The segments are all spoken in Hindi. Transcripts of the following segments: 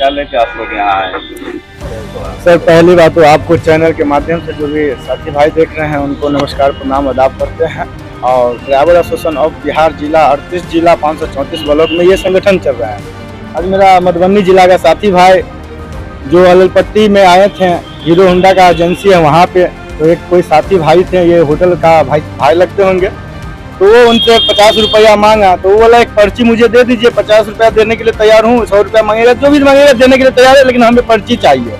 क्या लेके आप लोग यहाँ आए? सर पहली बात तो आपको चैनल के माध्यम से जो भी साथी भाई देख रहे हैं उनको नमस्कार प्रणाम आदाब करते हैं। और ड्राइवर एसोसिएशन ऑफ बिहार जिला 38 जिला 534 ब्लॉक में ये संगठन चल रहा है। आज मेरा मधुबनी जिला का साथी भाई जो अललपट्टी में आए थे, हीरो होंडा का एजेंसी है वहाँ पे, तो एक कोई साथी भाई थे, ये होटल का भाई लगते होंगे, तो वो उनसे 50 रुपया मांगा। तो वो बोला एक पर्ची मुझे दे दीजिए, 50 रुपया देने के लिए तैयार हूँ, 100 रुपया मांगेगा जो भी मांगेगा देने के लिए तैयार है, लेकिन हमें पर्ची चाहिए।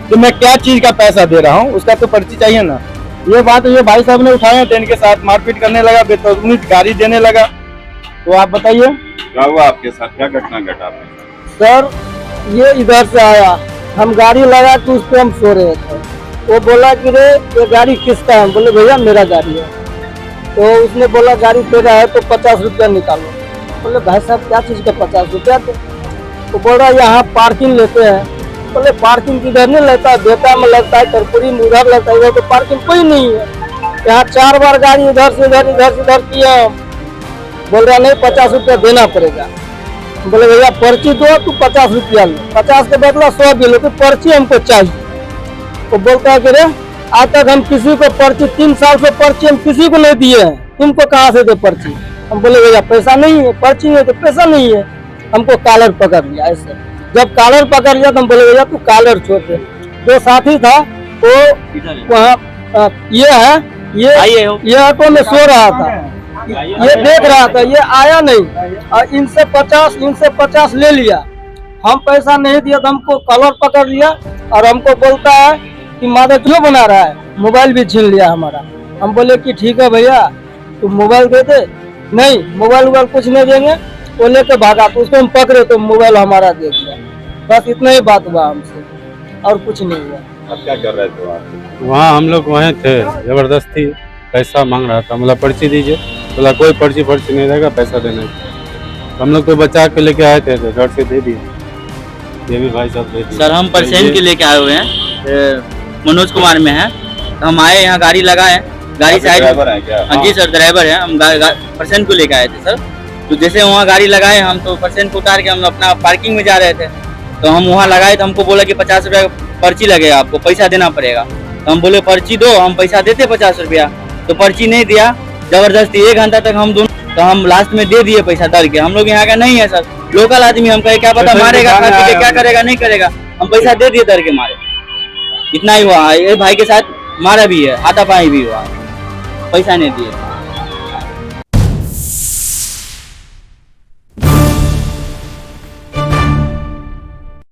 तो मैं क्या चीज़ का पैसा दे रहा हूँ, उसका तो पर्ची चाहिए ना। ये बात ये भाई साहब ने उठाया तो इनके साथ मारपीट करने लगा, बेतमीज गाड़ी देने लगा। तो आप बताइए क्या हुआ आपके साथ, क्या घटना घटा आपके साथ? सर ये इधर से आया, हम गाड़ी लगा के उस पर हम सो रहे थे। वो बोला कि रे ये गाड़ी किसका है? बोले भैया मेरा गाड़ी है। तो उसने बोला गाड़ी तेरा है तो 50 रुपया निकालो। बोले भाई साहब क्या चीज़ का 50 रुपया? तो बोल रहा यहाँ पार्किंग लेते हैं। बोले पार्किंग किधर नहीं लगता है, बेटा में लगता है, कर्पूरी में उधर लगता है, इधर तो पार्किंग कोई नहीं है। यहाँ 4 बार गाड़ी इधर से इधर इधर से इधर किया। बोल रहा नहीं 50 रुपया देना पड़ेगा। बोले भैया पर्ची दो, तू 50 रुपया लो, 50 के बदला 100 भी लो, तो पर्ची हमको चाहिए। तो बोलता है कि रे आज तक हम किसी को पर्ची 3 साल से पर्ची हम किसी को नहीं दिए हैं, तुमको कहाँ से दे पर्ची? हम बोले भैया पैसा नहीं है, पर्ची नहीं है तो पैसा नहीं है। हमको कॉलर पकड़ लिया। ऐसे जब कॉलर पकड़ लिया तो हम बोले भैया तू कॉलर छोड़ दे। जो साथी था वो वहाँ ये है, ये ऑटो में सो रहा था, ये देख रहा था, ये आया नहीं और इनसे 50 ले लिया। हम पैसा नहीं दिया तो हमको कॉलर पकड़ लिया और हमको बोलता है कि मादक क्यों बना रहा है, मोबाइल भी छीन लिया हमारा। हम बोले कि ठीक है भैया तू मोबाइल दे दे। नहीं मोबाइल कुछ नहीं देंगे। वो लेके भागा तो उसको हम पकड़े तो मोबाइल हमारा दे दिया। बस इतना ही बात हुआ हमसे और कुछ नहीं हुआ। आप क्या कर रहे थे वहाँ? वहाँ हम लोग वहीं थे, जबरदस्ती पैसा मांग रहा था। मतलब पर्ची दीजिए, बोला कोई पर्ची नहीं रहेगा, पैसा देना। हम लोग तो बचा के लेके आए थे तो घर से दे दिए। ये भी भाई साहब दे दिए। सर हम परसेंट के लेके आए हुए हैं, मनोज कुमार में है। तो हम आए यहाँ गाड़ी लगाए, गाड़ी साइड। ड्राइवर है क्या? हाँ जी सर ड्राइवर है। हम परसेंट को लेके आए थे सर। तो जैसे वहाँ गाड़ी लगाए हम तो परसेंट को उतार के हम अपना पार्किंग में जा रहे थे। तो हम वहाँ लगाए तो हमको बोला कि 50 रुपया पर्ची लगेगा, आपको पैसा देना पड़ेगा। तो हम बोले पर्ची दो, हम पैसा देते 50 रुपया। तो पर्ची नहीं दिया, जबरदस्ती 1 घंटा तक हम दोनों, तो हम लास्ट में दे दिए पैसा डर के। हम लोग यहाँ का नहीं है सर, लोकल आदमी, हम कहे क्या पता मारेगा, खा पी के क्या करेगा नहीं करेगा। हम पैसा दे दिए डर के मारे। इतना ही हुआ। ये भाई के साथ मारा भी है, हाथापाई भी हुआ, पैसा नहीं दिए।